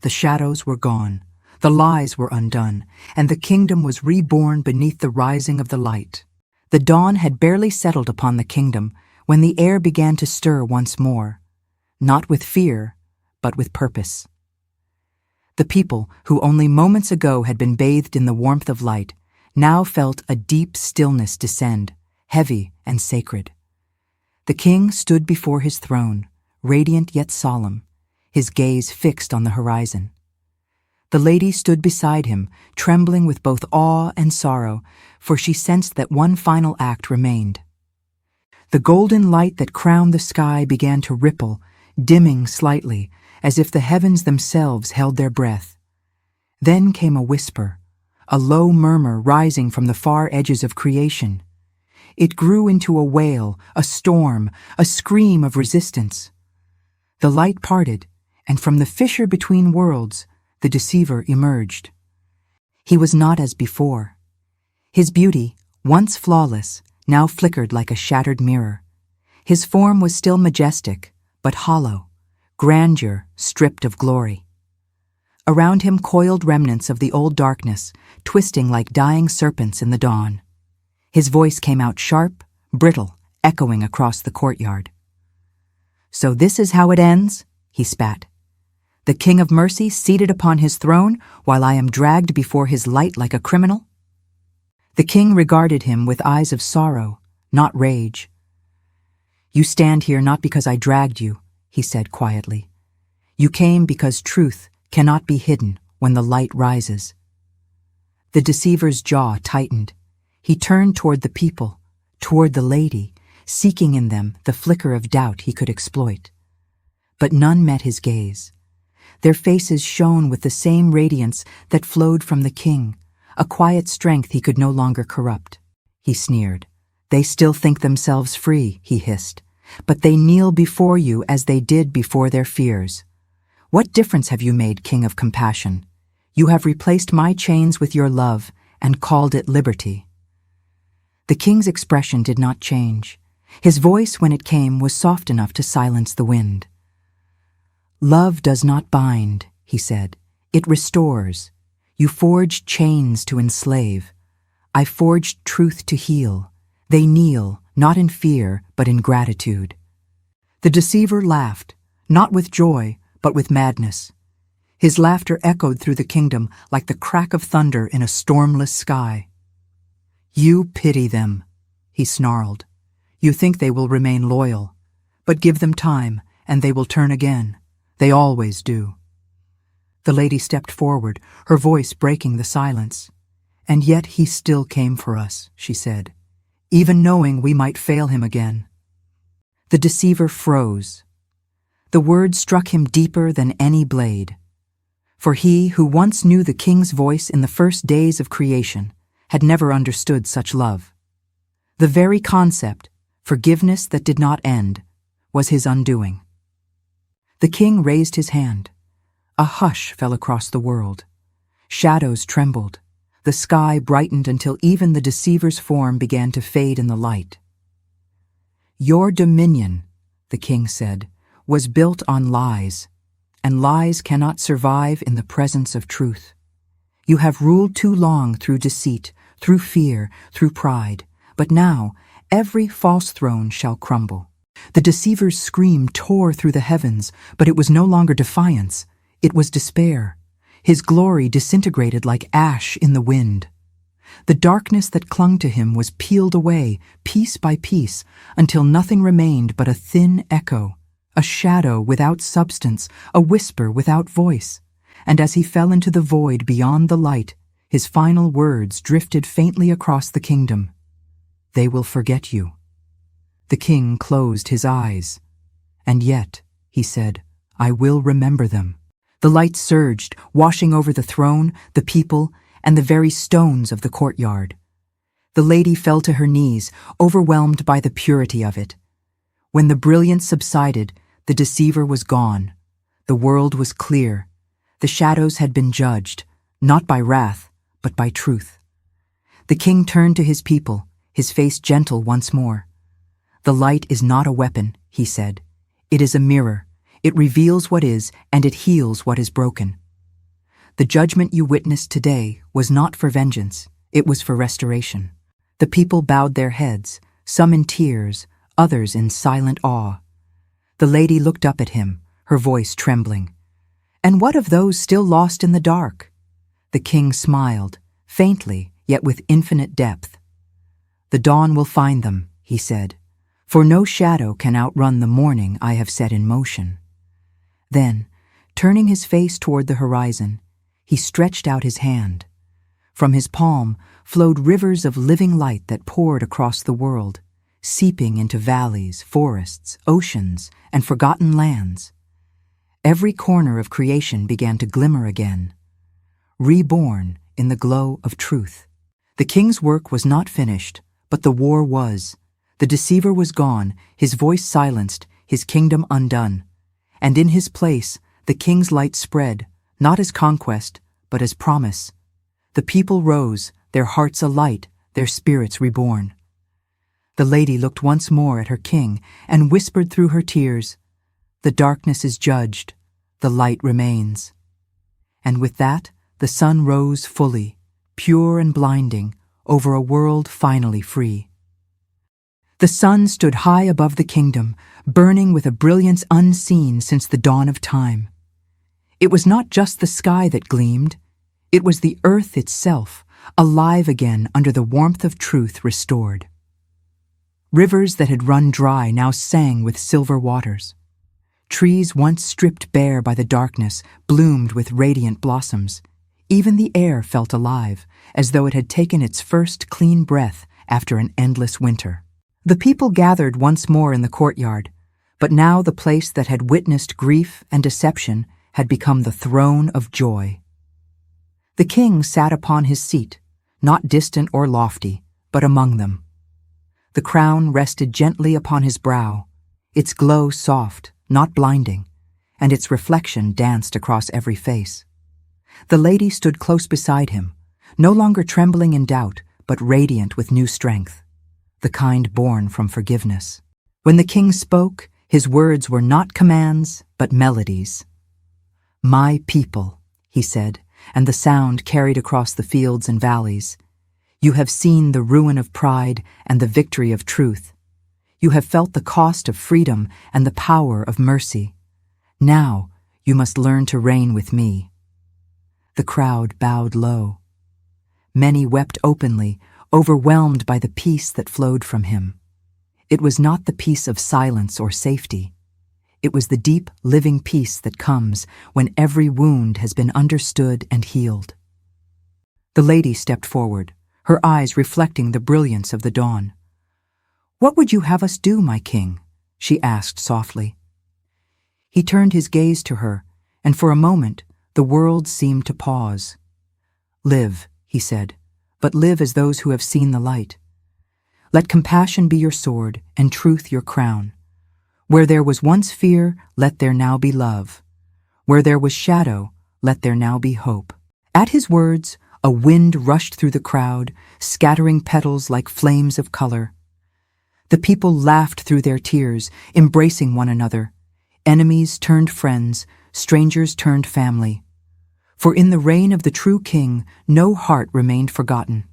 The shadows were gone, the lies were undone, and the kingdom was reborn beneath the rising of the light. The dawn had barely settled upon the kingdom when the air began to stir once more, not with fear, but with purpose. The people, who only moments ago had been bathed in the warmth of light, now felt a deep stillness descend, heavy and sacred. The king stood before his throne, radiant yet solemn, his gaze fixed on the horizon. The lady stood beside him, trembling with both awe and sorrow, for she sensed that one final act remained. The golden light that crowned the sky began to ripple, dimming slightly, as if the heavens themselves held their breath. Then came a whisper, a low murmur rising from the far edges of creation. It grew into a wail, a storm, a scream of resistance. The light parted, and from the fissure between worlds, the deceiver emerged. He was not as before. His beauty, once flawless, now flickered like a shattered mirror. His form was still majestic, but hollow, grandeur stripped of glory. Around him coiled remnants of the old darkness, twisting like dying serpents in the dawn. His voice came out sharp, brittle, echoing across the courtyard. "So this is how it ends?" he spat. "The King of Mercy seated upon his throne while I am dragged before his light like a criminal?" The king regarded him with eyes of sorrow, not rage. "You stand here not because I dragged you," he said quietly. "You came because truth cannot be hidden when the light rises." The deceiver's jaw tightened. He turned toward the people, toward the lady, seeking in them the flicker of doubt he could exploit. But none met his gaze. Their faces shone with the same radiance that flowed from the king, a quiet strength he could no longer corrupt. He sneered. "They still think themselves free," he hissed, "but they kneel before you as they did before their fears. What difference have you made, King of Compassion? You have replaced my chains with your love and called it liberty." The king's expression did not change. His voice, when it came, was soft enough to silence the wind. "Love does not bind," he said. "It restores. You forged chains to enslave. I forged truth to heal. They kneel, not in fear, but in gratitude." The deceiver laughed, not with joy, but with madness. His laughter echoed through the kingdom like the crack of thunder in a stormless sky. "You pity them," he snarled. "You think they will remain loyal. But give them time, and they will turn again. They always do." The lady stepped forward, her voice breaking the silence. "And yet he still came for us," she said, "even knowing we might fail him again." The deceiver froze. The word struck him deeper than any blade. For he, who once knew the king's voice in the first days of creation, had never understood such love. The very concept, forgiveness that did not end, was his undoing. The king raised his hand. A hush fell across the world. Shadows trembled. The sky brightened until even the deceiver's form began to fade in the light. "Your dominion," the king said, "was built on lies, and lies cannot survive in the presence of truth. You have ruled too long through deceit, through fear, through pride, but now every false throne shall crumble." The deceiver's scream tore through the heavens, but it was no longer defiance, it was despair. His glory disintegrated like ash in the wind. The darkness that clung to him was peeled away, piece by piece, until nothing remained but a thin echo, a shadow without substance, a whisper without voice. And as he fell into the void beyond the light, his final words drifted faintly across the kingdom. "They will forget you." The king closed his eyes. "And yet," he said, "I will remember them." The light surged, washing over the throne, the people, and the very stones of the courtyard. The lady fell to her knees, overwhelmed by the purity of it. When the brilliance subsided, the deceiver was gone. The world was clear. The shadows had been judged, not by wrath, but by truth. The king turned to his people, his face gentle once more. "The light is not a weapon," he said. "It is a mirror. It reveals what is, and it heals what is broken." The judgment you witnessed today was not for vengeance, it was for restoration. The people bowed their heads, some in tears, others in silent awe. The lady looked up at him, her voice trembling. "And what of those still lost in the dark?" The king smiled, faintly, yet with infinite depth. "The dawn will find them," he said, "for no shadow can outrun the morning I have set in motion." Then, turning his face toward the horizon, he stretched out his hand. From his palm flowed rivers of living light that poured across the world, seeping into valleys, forests, oceans, and forgotten lands. Every corner of creation began to glimmer again, reborn in the glow of truth. The king's work was not finished, but the war was. The deceiver was gone, his voice silenced, his kingdom undone. And in his place, the king's light spread, not as conquest, but as promise. The people rose, their hearts alight, their spirits reborn. The lady looked once more at her king and whispered through her tears, "The darkness is judged, the light remains." And with that, the sun rose fully, pure and blinding, over a world finally free. The sun stood high above the kingdom, burning with a brilliance unseen since the dawn of time. It was not just the sky that gleamed, it was the earth itself, alive again under the warmth of truth restored. Rivers that had run dry now sang with silver waters. Trees once stripped bare by the darkness bloomed with radiant blossoms. Even the air felt alive, as though it had taken its first clean breath after an endless winter. The people gathered once more in the courtyard, but now the place that had witnessed grief and deception had become the throne of joy. The king sat upon his seat, not distant or lofty, but among them. The crown rested gently upon his brow, its glow soft, not blinding, and its reflection danced across every face. The lady stood close beside him, no longer trembling in doubt, but radiant with new strength, the kind born from forgiveness. When the king spoke, his words were not commands, but melodies. "My people," he said, and the sound carried across the fields and valleys. "You have seen the ruin of pride and the victory of truth. You have felt the cost of freedom and the power of mercy. Now you must learn to reign with me." The crowd bowed low. Many wept openly, overwhelmed by the peace that flowed from him. It was not the peace of silence or safety. It was the deep, living peace that comes when every wound has been understood and healed. The lady stepped forward, her eyes reflecting the brilliance of the dawn. "What would you have us do, my king?" she asked softly. He turned his gaze to her, and for a moment the world seemed to pause. "Live," he said, "but live as those who have seen the light. Let compassion be your sword and truth your crown. Where there was once fear, let there now be love. Where there was shadow, let there now be hope." At his words, a wind rushed through the crowd, scattering petals like flames of color. The people laughed through their tears, embracing one another. Enemies turned friends, strangers turned family. For in the reign of the true king, no heart remained forgotten.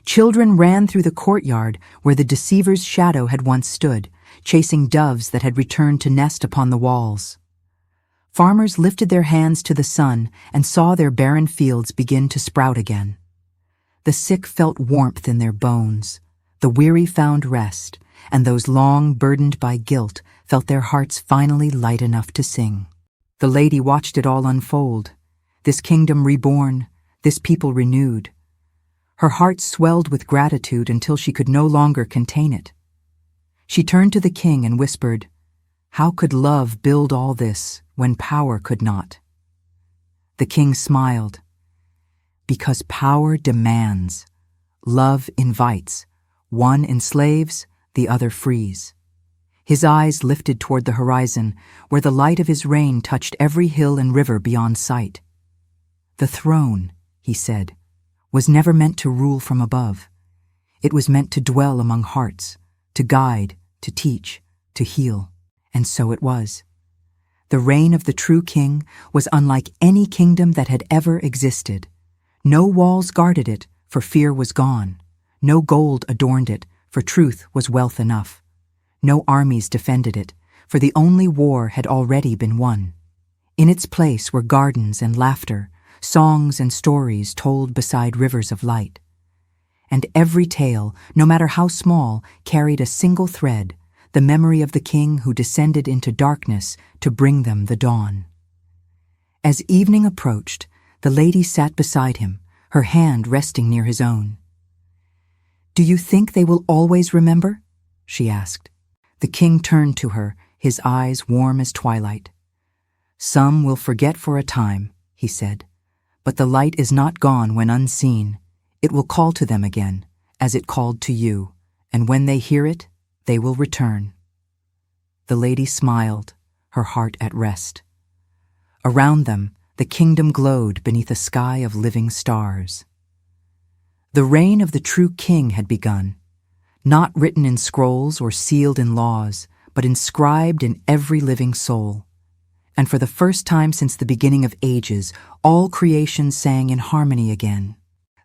Children ran through the courtyard where the deceiver's shadow had once stood, chasing doves that had returned to nest upon the walls. Farmers lifted their hands to the sun and saw their barren fields begin to sprout again. The sick felt warmth in their bones, the weary found rest, and those long burdened by guilt felt their hearts finally light enough to sing. The lady watched it all unfold, this kingdom reborn, this people renewed. Her heart swelled with gratitude until she could no longer contain it. She turned to the king and whispered, "How could love build all this when power could not?" The king smiled. "Because power demands, love invites. One enslaves, the other frees." His eyes lifted toward the horizon, where the light of his reign touched every hill and river beyond sight. "The throne," he said, "was never meant to rule from above. It was meant to dwell among hearts, to guide, to teach, to heal." And so it was. The reign of the true king was unlike any kingdom that had ever existed. No walls guarded it, for fear was gone. No gold adorned it, for truth was wealth enough. No armies defended it, for the only war had already been won. In its place were gardens and laughter, songs and stories told beside rivers of light. And every tale, no matter how small, carried a single thread, the memory of the king who descended into darkness to bring them the dawn. As evening approached, the lady sat beside him, her hand resting near his own. "Do you think they will always remember?" she asked. The king turned to her, his eyes warm as twilight. "Some will forget for a time," he said, "but the light is not gone when unseen. It will call to them again, as it called to you, and when they hear it, they will return." The lady smiled, her heart at rest. Around them, the kingdom glowed beneath a sky of living stars. The reign of the true king had begun, not written in scrolls or sealed in laws, but inscribed in every living soul. And for the first time since the beginning of ages, all creation sang in harmony again.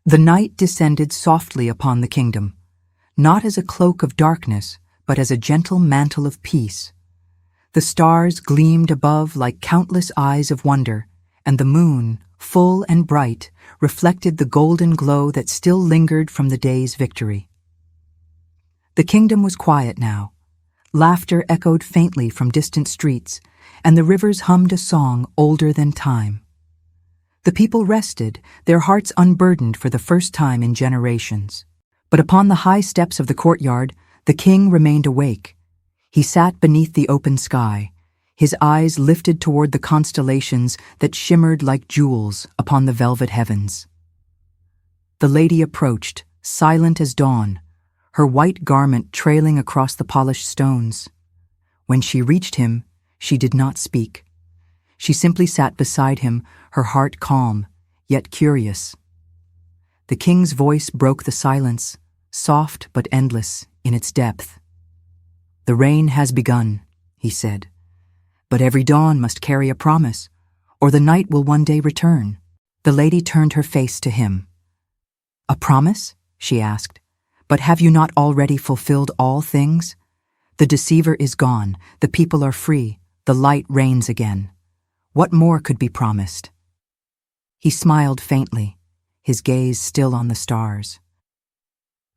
The night descended softly upon the kingdom, not as a cloak of darkness, but as a gentle mantle of peace. The stars gleamed above like countless eyes of wonder, and the moon, full and bright, reflected the golden glow that still lingered from the day's victory. The kingdom was quiet now. Laughter echoed faintly from distant streets, and the rivers hummed a song older than time. The people rested, their hearts unburdened for the first time in generations. But upon the high steps of the courtyard, the king remained awake. He sat beneath the open sky, his eyes lifted toward the constellations that shimmered like jewels upon the velvet heavens. The lady approached, silent as dawn, her white garment trailing across the polished stones. When she reached him, she did not speak. She simply sat beside him, her heart calm, yet curious. The king's voice broke the silence, soft but endless in its depth. "The rain has begun," he said. "But every dawn must carry a promise, or the night will one day return." The lady turned her face to him. "A promise?" she asked. "But have you not already fulfilled all things? The deceiver is gone, the people are free, the light reigns again. What more could be promised?" He smiled faintly, his gaze still on the stars.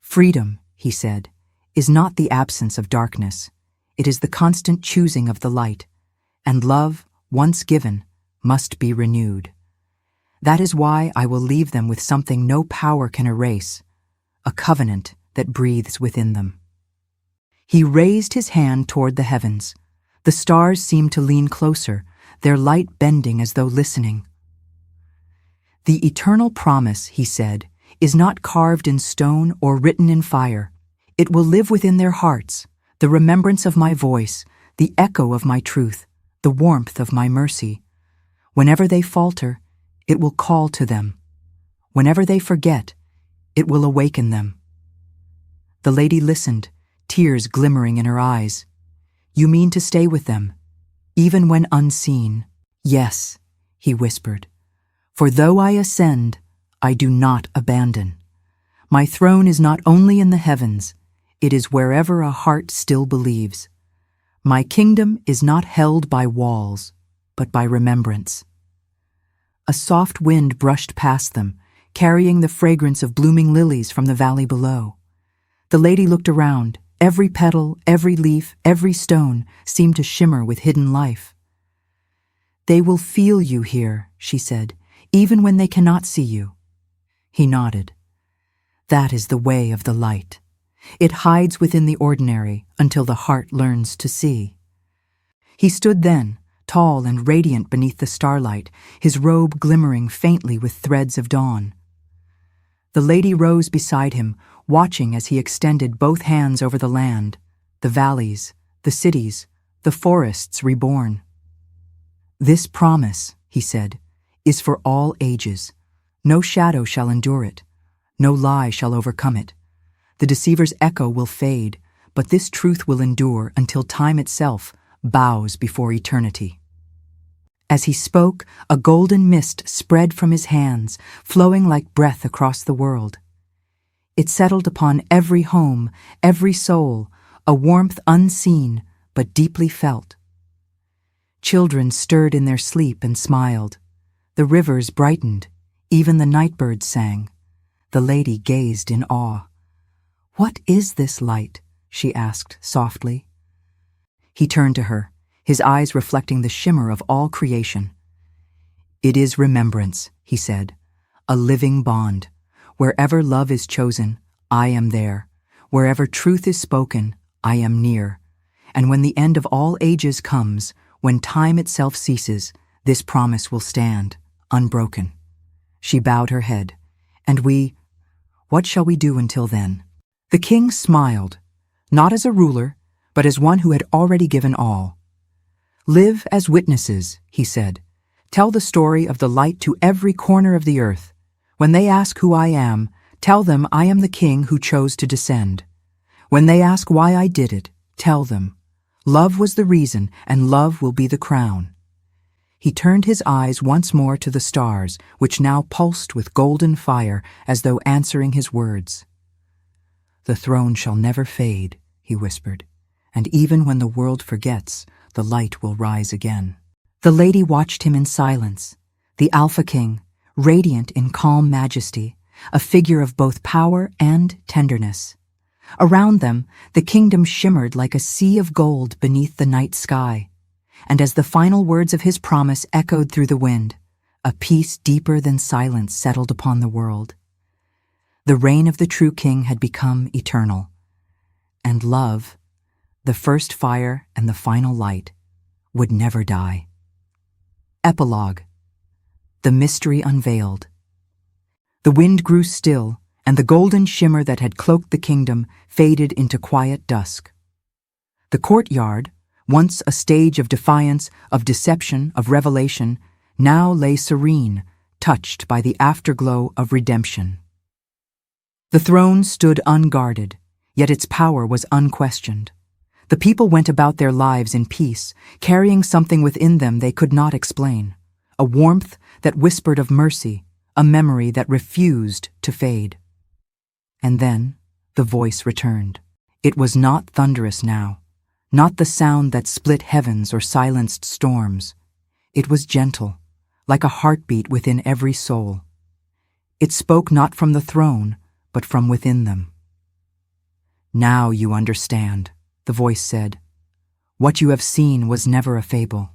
"Freedom," he said, "is not the absence of darkness. It is the constant choosing of the light, and love, once given, must be renewed. That is why I will leave them with something no power can erase, a covenant that breathes within them." He raised his hand toward the heavens. The stars seemed to lean closer, their light bending as though listening. "The eternal promise," he said, "is not carved in stone or written in fire. It will live within their hearts, the remembrance of my voice, the echo of my truth, the warmth of my mercy. Whenever they falter, it will call to them. Whenever they forget, it will awaken them." The lady listened, tears glimmering in her eyes. "You mean to stay with them, even when unseen?" "Yes," he whispered. "For though I ascend, I do not abandon. My throne is not only in the heavens, it is wherever a heart still believes. My kingdom is not held by walls, but by remembrance." A soft wind brushed past them, carrying the fragrance of blooming lilies from the valley below. The lady looked around. Every petal, every leaf, every stone seemed to shimmer with hidden life. "They will feel you here," she said, "even when they cannot see you." He nodded. "That is the way of the light. It hides within the ordinary until the heart learns to see." He stood then, tall and radiant beneath the starlight, his robe glimmering faintly with threads of dawn. The lady rose beside him, watching as he extended both hands over the land, the valleys, the cities, the forests reborn. "This promise," he said, "is for all ages. No shadow shall endure it. No lie shall overcome it. The deceiver's echo will fade, but this truth will endure until time itself bows before eternity." As he spoke, a golden mist spread from his hands, flowing like breath across the world. It settled upon every home, every soul, a warmth unseen but deeply felt. Children stirred in their sleep and smiled. The rivers brightened, even the nightbirds sang. The lady gazed in awe. "What is this light?" she asked softly. He turned to her, his eyes reflecting the shimmer of all creation. "It is remembrance," he said, "a living bond. Wherever love is chosen, I am there. Wherever truth is spoken, I am near. And when the end of all ages comes, when time itself ceases, this promise will stand, unbroken." She bowed her head. "And what shall we do until then?" The king smiled, not as a ruler, but as one who had already given all. "Live as witnesses," he said. "Tell the story of the light to every corner of the earth. When they ask who I am, tell them I am the king who chose to descend. When they ask why I did it, tell them, love was the reason and love will be the crown." He turned his eyes once more to the stars, which now pulsed with golden fire as though answering his words. "The throne shall never fade," he whispered, "and even when the world forgets, the light will rise again." The lady watched him in silence, the Alpha King, radiant in calm majesty, a figure of both power and tenderness. Around them, the kingdom shimmered like a sea of gold beneath the night sky, and as the final words of his promise echoed through the wind, a peace deeper than silence settled upon the world. The reign of the true king had become eternal, and love, the first fire and the final light, would never die. Epilogue. The mystery unveiled. The wind grew still, and the golden shimmer that had cloaked the kingdom faded into quiet dusk. The courtyard, once a stage of defiance, of deception, of revelation, now lay serene, touched by the afterglow of redemption. The throne stood unguarded, yet its power was unquestioned. The people went about their lives in peace, carrying something within them they could not explain, a warmth that whispered of mercy, a memory that refused to fade. And then the voice returned. It was not thunderous now, not the sound that split heavens or silenced storms. It was gentle, like a heartbeat within every soul. It spoke not from the throne, but from within them. "Now you understand," the voice said. "What you have seen was never a fable.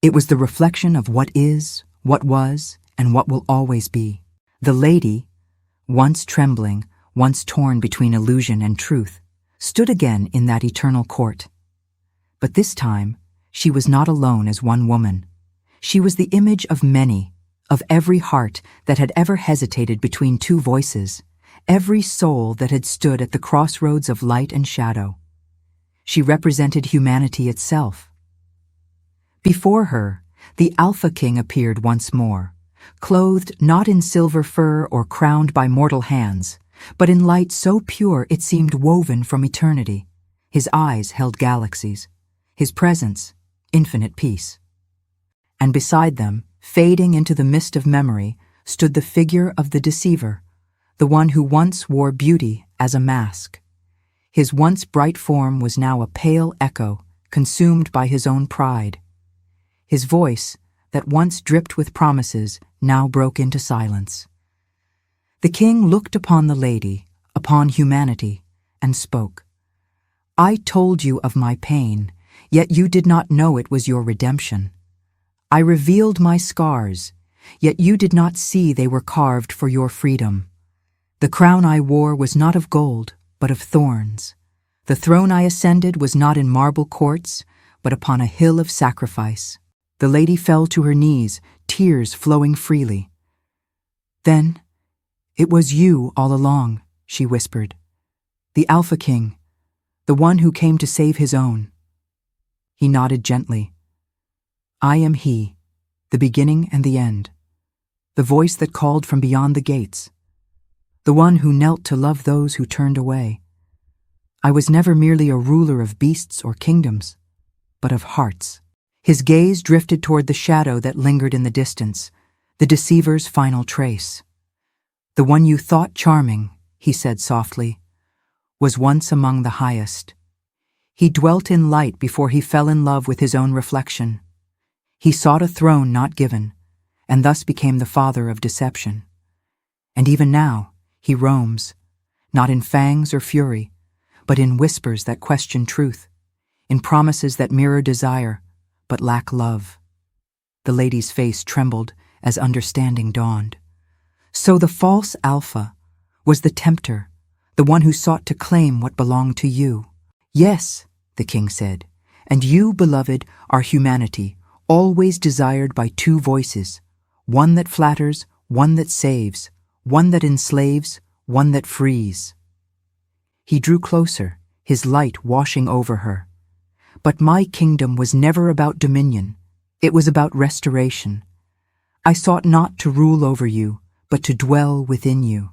It was the reflection of what is, what was, and what will always be." The lady, once trembling, once torn between illusion and truth, stood again in that eternal court. But this time, she was not alone as one woman. She was the image of many, of every heart that had ever hesitated between two voices, every soul that had stood at the crossroads of light and shadow. She represented humanity itself. Before her, the Alpha King appeared once more, clothed not in silver fur or crowned by mortal hands, but in light so pure it seemed woven from eternity. His eyes held galaxies, his presence, infinite peace. And beside them, fading into the mist of memory, stood the figure of the deceiver, the one who once wore beauty as a mask. His once bright form was now a pale echo, consumed by his own pride. His voice, that once dripped with promises, now broke into silence. The king looked upon the lady, upon humanity, and spoke. "I told you of my pain, yet you did not know it was your redemption. I revealed my scars, yet you did not see they were carved for your freedom. The crown I wore was not of gold, but of thorns. The throne I ascended was not in marble courts, but upon a hill of sacrifice." The lady fell to her knees, tears flowing freely. "Then, it was you all along," she whispered. "The Alpha King, the one who came to save his own." He nodded gently. "I am he, the beginning and the end, the voice that called from beyond the gates, the one who knelt to love those who turned away. I was never merely a ruler of beasts or kingdoms, but of hearts." His gaze drifted toward the shadow that lingered in the distance, the deceiver's final trace. "The one you thought charming," he said softly, "was once among the highest. He dwelt in light before he fell in love with his own reflection. He sought a throne not given, and thus became the father of deception. And even now, he roams, not in fangs or fury, but in whispers that question truth, in promises that mirror desire, but lack love." The lady's face trembled as understanding dawned. So the false Alpha was the tempter, the one who sought to claim what belonged to you. "Yes," the king said, "and you, beloved, are humanity, always desired by two voices, one that flatters, one that saves, one that enslaves, one that frees." He drew closer, his light washing over her. "But my kingdom was never about dominion. It was about restoration. I sought not to rule over you, but to dwell within you.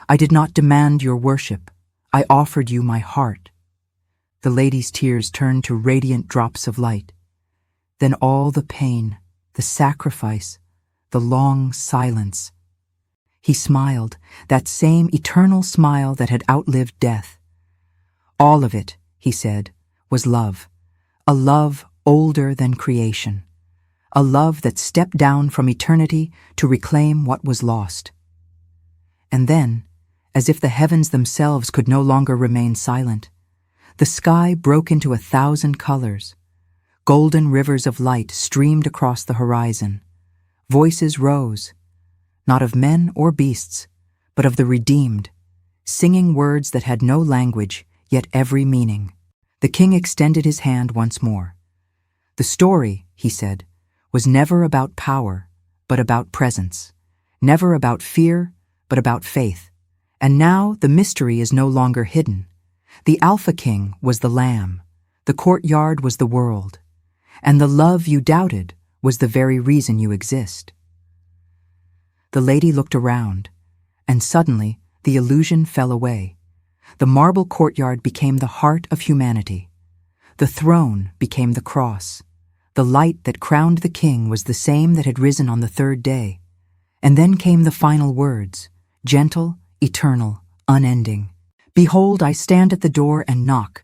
I did not demand your worship. I offered you my heart." The lady's tears turned to radiant drops of light. Then all the pain, the sacrifice, the long silence. He smiled, that same eternal smile that had outlived death. "All of it," he said, "was love. A love older than creation. A love that stepped down from eternity to reclaim what was lost." And then, as if the heavens themselves could no longer remain silent. The sky broke into 1,000 colors. Golden rivers of light streamed across the horizon. Voices rose, not of men or beasts, but of the redeemed, singing words that had no language, yet every meaning. The king extended his hand once more. The story, he said, was never about power, but about presence. Never about fear, but about faith. And now the mystery is no longer hidden. The Alpha King was the Lamb, the courtyard was the world, and the love you doubted was the very reason you exist. The lady looked around, and suddenly the illusion fell away. The marble courtyard became the heart of humanity. The throne became the cross. The light that crowned the king was the same that had risen on the third day. And then came the final words, gentle, eternal, unending. Behold, I stand at the door and knock.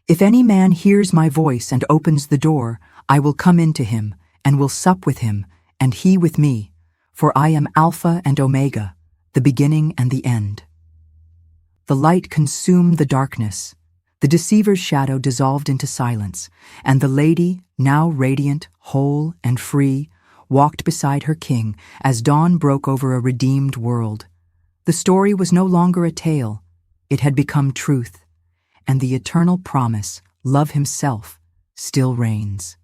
If any man hears my voice and opens the door, I will come into him, and will sup with him, and he with me. For I am Alpha and Omega, the beginning and the end. The light consumed the darkness. The deceiver's shadow dissolved into silence, and the lady, now radiant, whole, and free, walked beside her king as dawn broke over a redeemed world. The story was no longer a tale. It had become truth, and the eternal promise, love himself, still reigns.